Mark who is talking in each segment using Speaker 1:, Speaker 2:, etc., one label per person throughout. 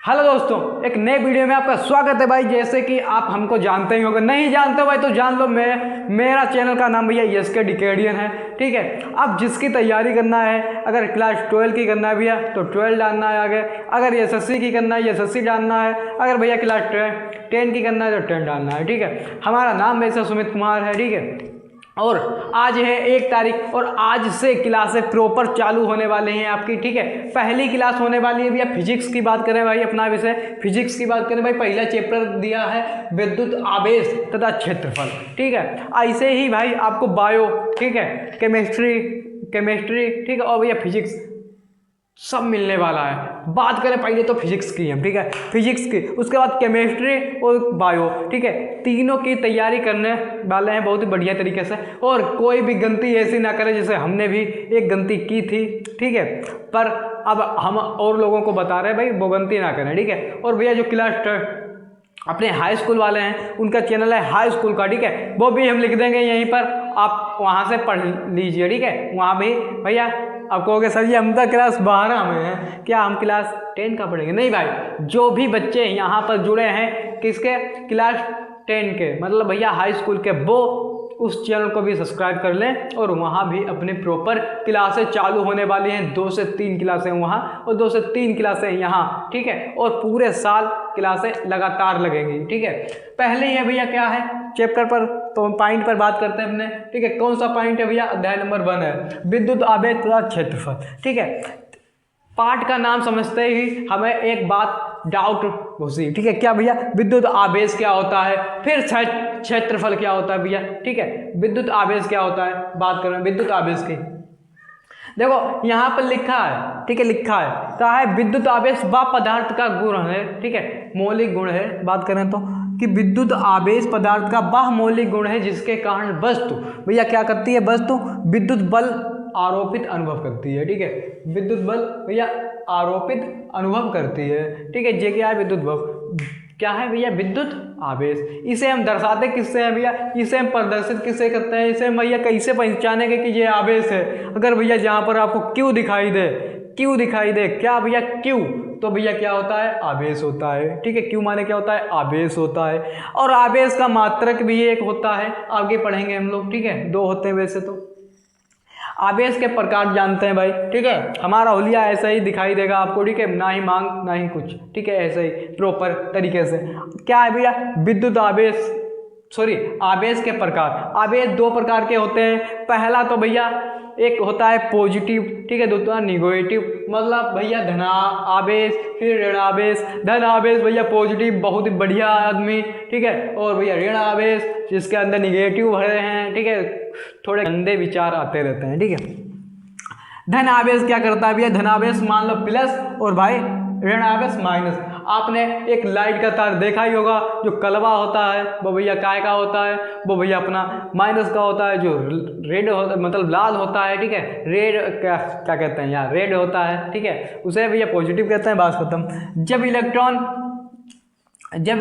Speaker 1: Hello दोस्तों, एक नए वीडियो में आपका स्वागत है भाई। जैसे कि आप हमको जानते ही होंगे, नहीं जानते भाई तो जान लो। मेरा चैनल का नाम भैया एसके डिकेडियन है। ठीक है, अब जिसकी तैयारी करना है, अगर क्लास 12 की करना है भैया तो 12 डालना है आगे, अगर एसएससी की करना है एसएससी डालना है, अगर भैया क्लास 10 की करना है तो 10 डालना है। ठीक है, हमारा नाम वैसे सुमित कुमार है। ठीक है, और आज है 1 तारीख और आज से क्लासें प्रॉपर चालू होने वाले हैं आपकी। ठीक है, पहली क्लास होने वाली है भैया फिजिक्स की बात करें भाई, अपना विषय फिजिक्स की बात करें भाई। पहला चैप्टर दिया है विद्युत आवेश तथा क्षेत्रफल। ठीक है, ऐसे ही भाई आपको बायो, ठीक है, केमिस्ट्री ठीक है, और भैया फिजिक्स सब मिलने वाला है। बात करें पहले तो फिजिक्स की हम, ठीक है, फिजिक्स की, उसके बाद केमिस्ट्री और बायो। ठीक है, तीनों की तैयारी करने वाले हैं बहुत ही बढ़िया तरीके से। और कोई भी गलती ऐसी ना करें जैसे हमने भी एक गलती की थी। ठीक है, पर अब हम और लोगों को बता रहे हैं भाई वो गलती ना करें। ठीक है, और भैया जो क्लास अपने हाई स्कूल वाले हैं उनका चैनल है हाई स्कूल का, ठीक है, वो भी हम लिख देंगे यहीं पर, आप वहाँ से पढ़ लीजिए। ठीक है, वहाँ भी भैया आप कहोगे सर जी हम तो क्लास 12 में हैं, क्या हम क्लास 10 का पढ़ेंगे? नहीं भाई, जो भी बच्चे यहाँ पर जुड़े हैं किसके, क्लास 10 के, मतलब भैया हाई स्कूल के, वो उस चैनल को भी सब्सक्राइब कर लें। और वहाँ भी अपने प्रॉपर क्लासें चालू होने वाली हैं। 2 से 3 क्लासें वहाँ और 2 से 3 क्लासें यहाँ। ठीक है, और पूरे साल क्लासें लगातार लगेंगी। ठीक है, पहले ही भैया क्या है चैप्टर पर, तो पॉइंट पर बात करते हैं अपने। ठीक है, कौन सा पॉइंट है भैया? अध्याय नंबर 1 है विद्युत आवेश तथा क्षेत्रफल। ठीक है, पाठ का नाम समझते ही हमें एक बात डाउट घुसी। ठीक है, क्या भैया विद्युत आवेश क्या होता है, फिर क्षेत्रफल क्या होता है भैया? ठीक है, विद्युत आवेश क्या होता है, बात कर रहे हैं विद्युत आवेश की। देखो यहाँ पर लिखा है, ठीक है, लिखा है क्या है, विद्युत आवेश वह पदार्थ का गुण है, ठीक है, मौलिक गुण है। बात करें तो कि विद्युत आवेश पदार्थ का वह मौलिक गुण है जिसके कारण वस्तु भैया क्या करती है, वस्तु विद्युत बल आरोपित अनुभव करती है। ठीक है, विद्युत बल भैया आरोपित अनुभव करती है। ठीक है, जे क्या है विद्युत बल, क्या है भैया विद्युत आवेश। इसे हम दर्शाते किससे हैं भैया, इसे हम प्रदर्शित किससे करते हैं, इसे हम भैया कैसे पहचानेंगे कि ये आवेश है? अगर भैया जहाँ पर आपको क्यू दिखाई दे, क्यू दिखाई दे, क्या भैया क्यू, तो भैया क्या होता है, आवेश होता है। ठीक है, क्यू माने क्या होता है, आवेश होता है। और आवेश का मात्रक भी एक होता है, आगे पढ़ेंगे हम लोग। ठीक है, 2 होते हैं वैसे तो। आवेश के प्रकार जानते हैं भाई। ठीक है, हमारा हुलिया ऐसा ही दिखाई देगा आपको। ठीक है, ना ही मांग ना ही कुछ। ठीक है, ऐसे ही प्रॉपर तरीके से। क्या है भैया विद्युत आवेश, सॉरी आवेश के प्रकार। आवेश 2 प्रकार के होते हैं। पहला तो भैया एक होता है पॉजिटिव, ठीक है, दूसरा निगेटिव, मतलब भैया धना आवेश, फिर ऋण आवेश। धन आवेश भैया पॉजिटिव, बहुत ही बढ़िया आदमी। ठीक है, और भैया ऋण आवेश जिसके अंदर निगेटिव भरे हैं। ठीक है, थोड़े गंदे विचार आते रहते हैं। ठीक है, धन आवेश क्या करता है भैया, धन आवेश मान लो प्लस और भाई ऋण आवेश माइनस। आपने एक लाइट का तार देखा ही होगा, जो कलवा होता है वो भैया काय का होता है, वो भैया अपना माइनस का होता है। जो रेड होता मतलब लाल होता है, ठीक है, रेड क्या क्या कहते हैं यार, रेड होता है। ठीक है, उसे भैया पॉजिटिव कहते हैं। बात खत्म। जब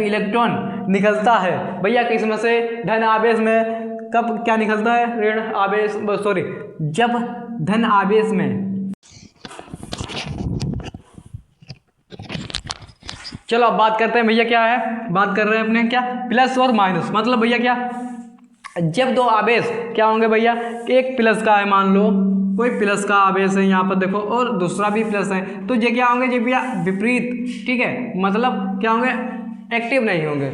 Speaker 1: इलेक्ट्रॉन निकलता है भैया किसमें से, धन आवेश में, कब क्या निकलता है, ऋण आवेश, सॉरी जब धन आवेश में। चलो अब बात करते हैं भैया क्या है, बात कर रहे हैं अपने क्या, प्लस और माइनस। मतलब भैया क्या, जब 2 आवेश क्या होंगे भैया, एक प्लस का है, मान लो कोई प्लस का आवेश है यहाँ पर देखो, और दूसरा भी प्लस है, तो ये क्या होंगे जी भैया विपरीत। ठीक है, मतलब क्या होंगे, एक्टिव नहीं होंगे।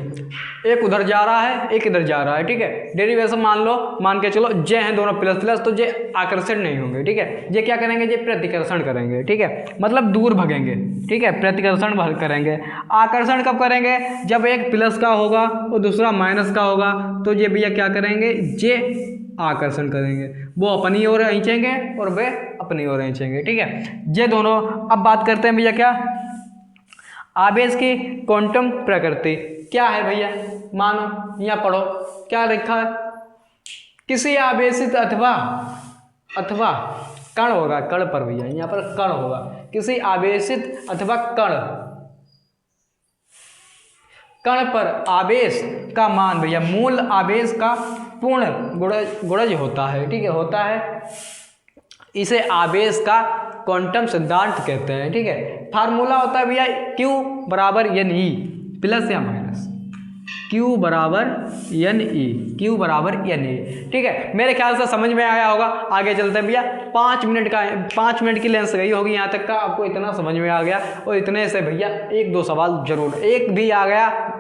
Speaker 1: एक उधर जा रहा है, एक इधर जा रहा है। ठीक है, डेरिवेशन मान के चलो जे हैं दोनों प्लस प्लस, तो जे आकर्षण नहीं होंगे। ठीक है, जे क्या करेंगे, जे प्रतिकर्षण करेंगे। ठीक है, मतलब दूर भगेंगे। ठीक है, प्रतिकर्षण करेंगे। आकर्षण कब करेंगे, जब एक प्लस का होगा और दूसरा माइनस का होगा, तो ये भैया क्या करेंगे, जे आकर्षण करेंगे, वो अपनी ओर खींचेंगे और वे अपनी ओर खींचेंगे। ठीक है, ये दोनों। अब बात करते हैं भैया क्या, आवेश की क्वांटम प्रकृति क्या है भैया, मानो यहाँ पढ़ो क्या लिखा है, किसी आवेशित अथवा कण होगा, कण पर भैया यहाँ पर कण होगा, किसी आवेशित अथवा कण पर आवेश का मान भैया मूल आवेश का पूर्ण गुणज होता है। ठीक है, होता है इसे आवेश का क्वांटम सिद्धांत कहते हैं। ठीक है, फार्मूला होता है भैया Q बराबर एन ई, प्लस या माइनस, Q बराबर एन ई, Q बराबर एन ई। ठीक है, मेरे ख्याल से समझ में आया होगा। आगे चलते हैं भैया, 5 मिनट की लेंस गई होगी यहाँ तक का, आपको इतना समझ में आ गया। और इतने से भैया 1-2 सवाल जरूर, एक भी आ गया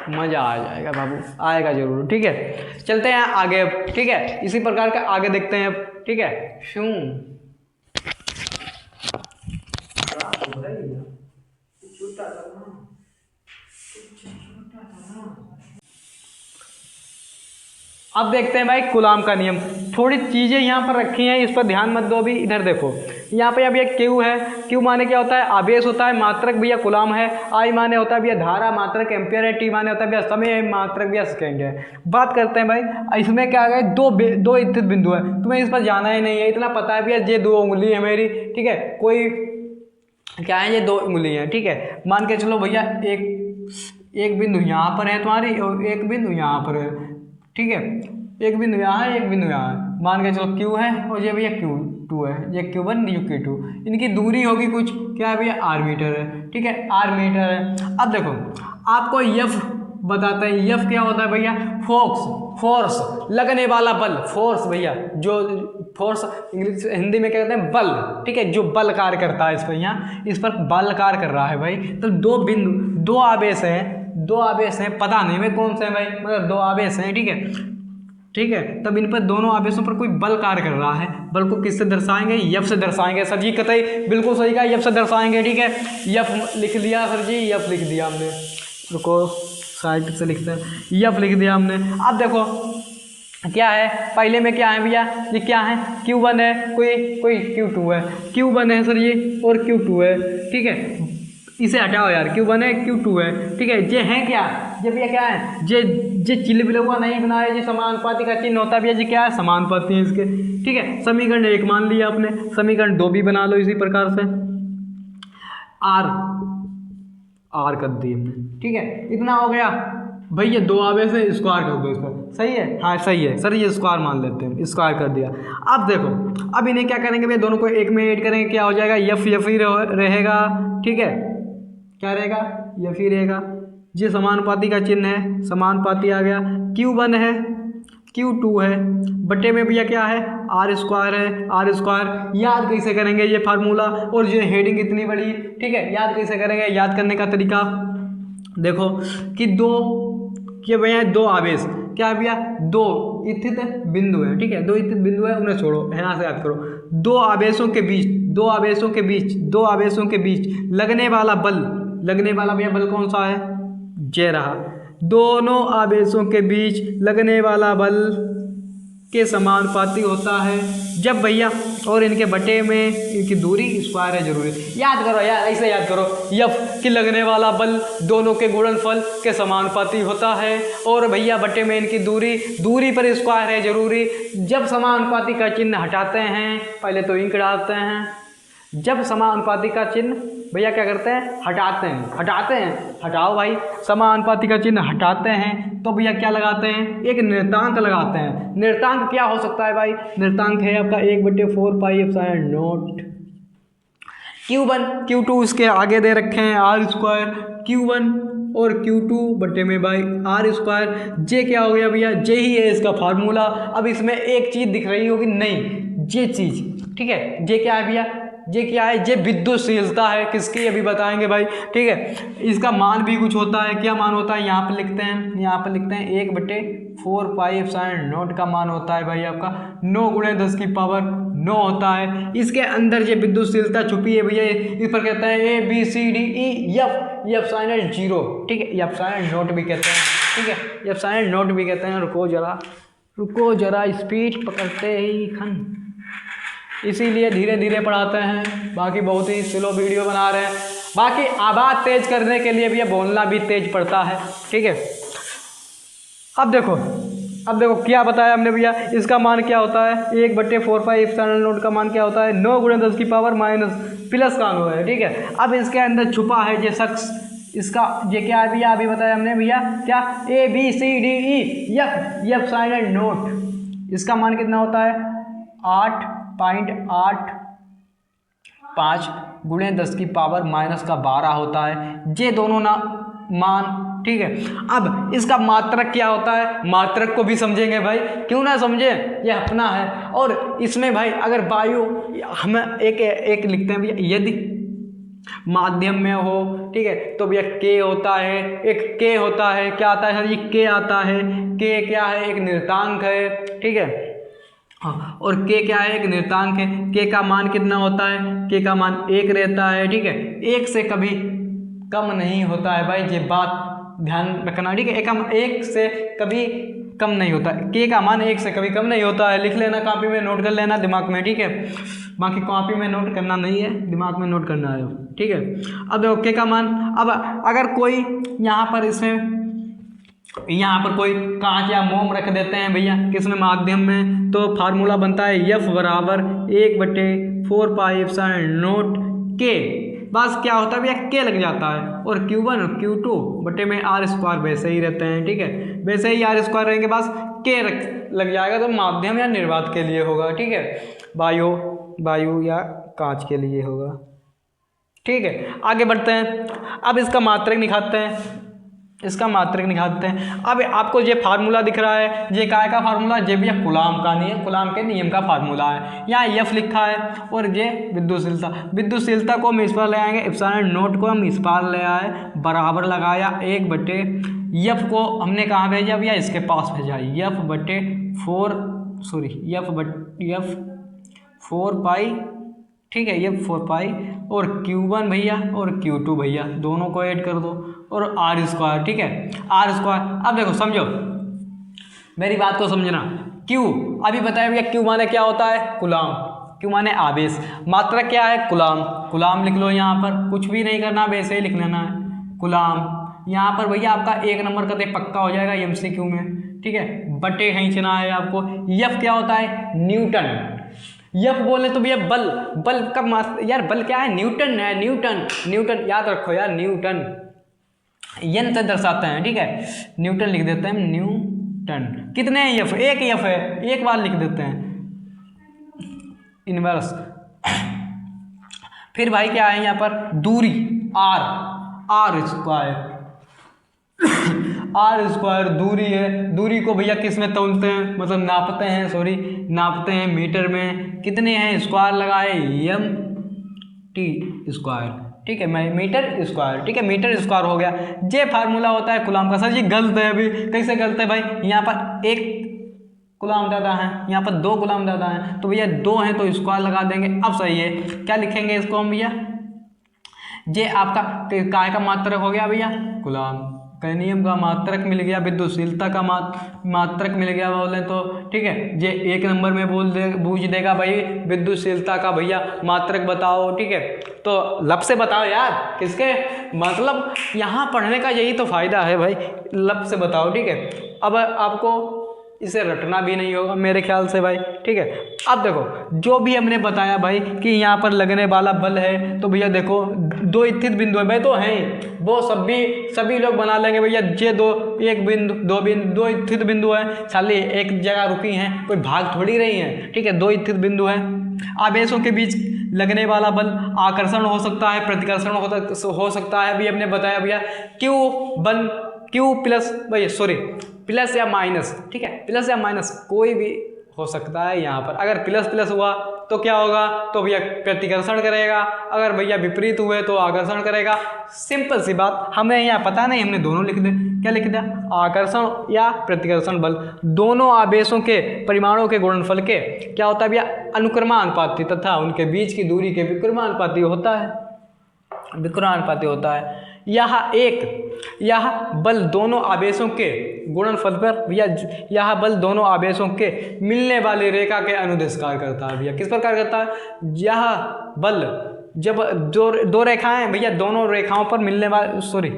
Speaker 1: मज़ा आ जाएगा बाबू, आएगा जरूर। ठीक है, चलते हैं आगे अब। ठीक है, इसी प्रकार का आगे देखते हैं अब। ठीक है, अब देखते हैं भाई कूलाम का नियम। थोड़ी चीज़ें यहाँ पर रखी हैं, इस पर ध्यान मत दो। अभी इधर देखो, यहाँ पे अब ये Q है। Q माने क्या होता है? आवेश होता है, मात्रक भैया कूलाम है। I माने होता है भैया धारा, मात्रक एम्पियर है। T माने होता है भैया समय, मात्रक भैया सेकेंड है। बात करते हैं भाई, इसमें क्या है, दो स्थित बिंदु है, तुम्हें इस पर जाना ही नहीं है, इतना पता है भैया। ये 2 उंगली है मेरी, ठीक है, कोई क्या है, ये 2 उंगली है। ठीक है, मान के चलो भैया एक बिंदु यहाँ पर है तुम्हारी, और एक बिंदु यहाँ पर है। ठीक है, एक बिंदु यहाँ है, एक बिंदु यहाँ है। मान के चलो Q है, और ये भैया Q2 है, ये Q1 ये Q2। इनकी दूरी होगी कुछ, क्या है भैया, R मीटर है। ठीक है, R मीटर है। अब देखो आपको F बताते हैं। F क्या होता है भैया? फोर्स, लगने वाला बल। फोर्स भैया, जो फोर्स इंग्लिश हिंदी में कहते हैं बल। ठीक है, जो बल कार्य करता है इस पर, यहाँ इस पर बल कार्य कर रहा है भाई। तो 2 आवेश हैं, पता नहीं भाई कौन से हैं भाई, मगर 2 आवेश हैं। ठीक है, तब इन पर दोनों आवेशों पर कोई बल कार्य कर रहा है। बल को किससे दर्शाएंगे? F से दर्शाएंगे। सर जी कतई बिल्कुल सही कहा, F से दर्शाएंगे। ठीक है, F लिख लिया सर जी, F लिख दिया हमने। रुको साइड से लिखते हैं, F लिख दिया हमने। अब देखो क्या है, पहले में क्या है भैया, ये क्या है, Q1 है, कोई Q2 है। Q1 है सर ये, और Q2 है। ठीक है, इसे हटाओ यार, Q1 है Q2 है। ठीक है, ये है क्या, ये भैया क्या है, जे चिल्बिलों का नहीं बनाया, ये समानुपाती का चिन्ह होता है भैया, जी क्या है, समानुपाती है इसके। ठीक है, समीकरण 1 मान लिया आपने, समीकरण 2 भी बना लो इसी प्रकार से। आर कर दिए हमने। ठीक है, इतना हो गया भैया। 2 आवेश है, स्क्वायर कर दो इस पर। सही है, हाँ सही है सर, ये स्क्वायर मान लेते हैं, स्क्वायर कर दिया। अब देखो, अब इन्हें क्या करेंगे भैया, दोनों को एक में ऐड करेंगे, क्या हो जाएगा, F ही रहेगा। ठीक है, क्या रहेगा, F ही रहेगा। ये समानुपाती का चिन्ह है, समानुपाती आ गया। Q1 है, Q2 है, बटे में भैया क्या है, R स्क्वायर है। R स्क्वायर याद कैसे करेंगे, ये फार्मूला, और ये हेडिंग इतनी बड़ी। ठीक है, याद कैसे करेंगे, याद करने का तरीका देखो कि ये भैया 2 आवेश, क्या है भैया, 2 स्थित बिंदु है। ठीक है, 2 स्थित बिंदु है, उन्हें छोड़ो, यहाँ से याद करो। 2 आवेशों के बीच लगने वाला भैया बल कौन सा है, जे रहा। दोनों आवेशों के बीच लगने वाला बल के समानुपाती होता है जब भैया, और इनके बटे में इनकी दूरी स्क्वायर है जरूरी। याद करो यार, ऐसे याद करो, F कि लगने वाला बल दोनों के गुणनफल के समानुपाती होता है, और भैया बटे में इनकी दूरी पर स्क्वायर है जरूरी। जब समानुपाती का चिन्ह हटाते हैं, पहले तो इंक डालते हैं, जब समानुपाती का चिन्ह भैया क्या करते हैं, हटाते हैं, हटाओ भाई, समानुपाती का चिन्ह हटाते हैं, तो भैया क्या लगाते हैं, एक निर्तांक लगाते हैं। निर्तांक क्या हो सकता है भाई, निर्तांक है आपका 1/4 pi epsilon not. Q1 Q2 इसके आगे दे रखे हैं R स्क्वायर, Q1 और Q2 बटे में बाई R स्क्वायर। जे क्या हो गया भैया, जे ही है इसका फार्मूला। अब इसमें एक चीज़ दिख रही होगी, नहीं, जे चीज़। ठीक है, जे क्या है भैया, ये क्या है, ये विद्युतशीलता है, किसकी अभी बताएंगे भाई। ठीक है, इसका मान भी कुछ होता है, क्या मान होता है, यहाँ पर लिखते हैं 1/4 पाई एप्सिलॉन नॉट का मान होता है भाई आपका 9 × 10⁹ होता है। इसके अंदर ये विद्युतशीलता छुपी है भैया, इस पर कहते हैं ABCDE एप्सिलॉन 0। ठीक है, एप्सिलॉन नॉट भी कहते हैं। ठीक है, एप्सिलॉन नॉट भी कहते हैं। रुको जरा स्पीड पकड़ते ही खन, इसीलिए धीरे धीरे पढ़ाते हैं, बाकी बहुत ही स्लो वीडियो बना रहे हैं। बाकी आवाज़ तेज करने के लिए भैया बोलना भी तेज पड़ता है। ठीक है, अब देखो क्या बताया हमने भैया, इसका मान क्या होता है, 1/4 पाई एप्सिलॉन नॉट का मान क्या होता है, 9 × 10⁻⁻, प्लस का 9 है। ठीक है, अब इसके अंदर छुपा है ये शख्स, इसका ये क्या है भैया, अभी बताया हमने भैया, क्या ABCDE एप्सिलॉन नॉट। इसका मान कितना होता है, 8 5.85 गुणे 10 की पावर -12 होता है। ये दोनों ना मान, ठीक है। अब इसका मात्रक क्या होता है, मात्रक को भी समझेंगे भाई, क्यों ना समझे, ये अपना है। और इसमें भाई अगर वायु हम एक लिखते हैं भैया, यदि माध्यम में हो, ठीक है, तो भैया के होता है, एक के होता है, क्या आता है सर जी, के आता है। के क्या है, एक निर्तांक है, ठीक है। हाँ, और के क्या है, एक निर्तांक है। के का मान कितना होता है, के का मान 1 रहता है, ठीक है। 1 से कभी कम नहीं होता है भाई, ये बात ध्यान रखना, ठीक है। एक से कभी कम नहीं होता, के का मान 1 से कभी कम नहीं होता है। लिख लेना, कॉपी में नोट कर लेना दिमाग में, ठीक है। बाकी कॉपी में नोट करना नहीं है, दिमाग में नोट करना है, ठीक है। अब देखो के का मान, अब अगर कोई यहाँ पर कोई कांच या मोम रख देते हैं भैया किसमें, माध्यम में, तो फार्मूला बनता है F बराबर 1/4πε0 के। बस क्या होता है भैया, के लग जाता है, और Q1 और Q2 बटे में R² वैसे ही रहते हैं, ठीक है। वैसे ही R² रहेंगे, बस के लग जाएगा, तो माध्यम या निर्वात के लिए होगा, ठीक है। वायु या कांच के लिए होगा, ठीक है। आगे बढ़ते हैं, अब इसका मात्रक निकालते हैं, अब आपको ये फार्मूला दिख रहा है, ये काय का फार्मूला, ये भी कूलाम का नहीं है, कूलाम के नियम का फार्मूला है। यहाँ F लिखा है, और ये विद्युतशीलता को हम इस पर ले आएंगे, एप्सिलॉन नोट को हम इस पर ले आए, बराबर लगाया 1/F को हमने कहाँ भेजा भैया, इसके पास भेजा, F/4 ठीक है, ये 4π, और Q1 भैया और Q2 भैया दोनों को ऐड कर दो, और R², ठीक है, R²। अब देखो समझो, मेरी बात को समझना। Q अभी बताया भैया, Q माने क्या होता है, कूलाम, Q माने आवेश, मात्रक क्या है, कूलाम लिख लो यहाँ पर, कुछ भी नहीं करना, वैसे ही लिख लेना है, कूलाम। यहाँ पर भैया आपका 1 नंबर का पक्का हो जाएगा MCQ में, ठीक है, बटे खींचना है आपको। F क्या होता है, न्यूटन। F बोले तो भैया बल का यार बल क्या है, न्यूटन है, न्यूटन याद रखो यार, न्यूटन यन से दर्शाते हैं, ठीक है, न्यूटन लिख देते हैं, न्यूटन। कितने हैं F, एक F है, एक बार लिख देते हैं, इनवर्स। फिर भाई क्या है यहाँ पर, दूरी R² दूरी है। दूरी को भैया किस में तौलते हैं, मतलब नापते हैं मीटर में। कितने हैं, स्क्वायर लगाए, m/t², ठीक है, मीटर स्क्वायर, ठीक है, मीटर स्क्वायर हो गया। ये फार्मूला होता है कूलाम का। सर जी गलत है, अभी कैसे गलत है भाई, यहाँ पर 1 कूलाम ज़्यादा है, यहाँ पर 2 कूलाम ज़्यादा है, तो भैया 2 हैं तो स्क्वायर लगा देंगे। अब सही है, क्या लिखेंगे इसको हम भैया, ये आपका काय का मात्रक हो गया भैया, कूलाम का नियम का मात्रक मिल गया, विद्युतशीलता का मात्रक मिल गया बोले तो, ठीक है। ये 1 नंबर में पूछ देगा भाई विद्युतशीलता का भैया मात्रक बताओ, ठीक है, तो लब से बताओ यार, किसके मतलब यहाँ पढ़ने का यही तो फायदा है भाई, लब से बताओ, ठीक है। अब आपको इसे रटना भी नहीं होगा मेरे ख्याल से भाई, ठीक है। अब देखो जो भी हमने बताया भाई कि यहाँ पर लगने वाला बल है, तो भैया देखो 2 स्थित बिंदु है भाई, तो हैं वो सभी लोग बना लेंगे भैया, ये 2 स्थित बिंदु है, खाली एक जगह रुकी हैं, कोई भाग थोड़ी रही हैं, ठीक है, 2 स्थित बिंदु है। आवेशों के बीच लगने वाला बल आकर्षण हो सकता है, प्रतिकर्षण हो सकता है, भी हमने बताया भैया। Q प्लस या माइनस, ठीक है, प्लस या माइनस कोई भी हो सकता है। यहाँ पर अगर प्लस हुआ तो क्या होगा, तो भैया प्रतिकर्षण करेगा, अगर भैया विपरीत हुए तो आकर्षण करेगा। सिंपल सी बात, हमें यहाँ पता नहीं, हमने दोनों लिख दिया। क्या लिख दिया, आकर्षण या प्रतिकर्षण बल, दोनों आवेशों के परिमाणों के गुणनफल के क्या होता है भैया, अनुक्रमानुपाती तथा उनके बीच की दूरी के विक्रमानुपाती होता है। यह बल दोनों आवेशों के गुणनफल पर भैया, यह बल दोनों आवेशों के मिलने वाली रेखा के अनुदिश कार्य करता है भैया। किस प्रकार करता है, यह बल जब दो रेखाएं भैया, दोनों रेखाओं पर मिलने वाले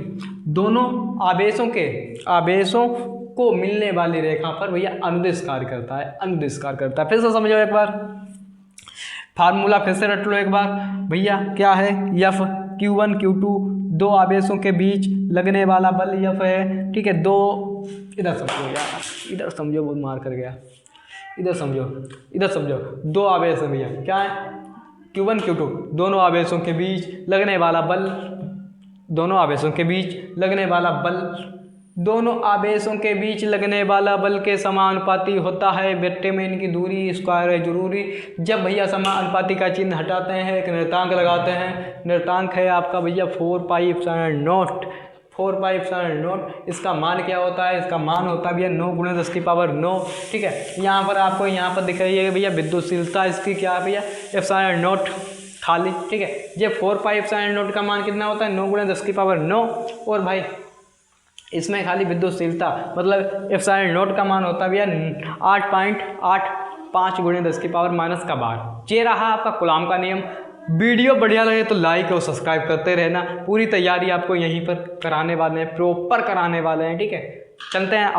Speaker 1: दोनों आवेशों को मिलने वाली रेखा पर भैया अनुदिश कार्य करता है। फिर से समझो एक बार, फार्मूला फिर से रट लो एक बार भैया, क्या है, F Q1 Q2 2 आवेशों के बीच लगने वाला बल F है, ठीक है। इधर समझो यार, इधर समझो, बहुत मार कर गया। इधर समझो, दो आवेश है भैया, क्या है, Q1 Q2, दोनों आवेशों के बीच लगने वाला बल, दोनों आवेशों के बीच लगने वाला बल, दोनों आवेशों के बीच लगने वाला बल के समानुपाती होता है। बेटे में इनकी दूरी स्क्वायर है जरूरी। जब भैया समानुपाती का चिन्ह हटाते हैं, एक नियतांक लगाते हैं, नियतांक है आपका भैया 4πε0, 4πε0। इसका मान क्या होता है, इसका मान होता है भैया 9 × 10⁹ ठीक है। यहाँ पर आपको यहाँ पर दिख रही है भैया विद्युतशीलता इसकी क्या है भैया, ε0 खाली, ठीक है। ये 4πε0 का मान कितना होता है, 9 × 10⁹ और भाई इसमें खाली विद्युतशीलता मतलब ε0 का मान होता है भैया 8.85 × 10⁻⁻⁻। ये रहा आपका कूलाम का नियम। वीडियो बढ़िया लगे तो लाइक और सब्सक्राइब करते रहना। पूरी तैयारी आपको यहीं पर कराने वाले हैं, प्रॉपर कराने वाले हैं, ठीक है। चलते हैं।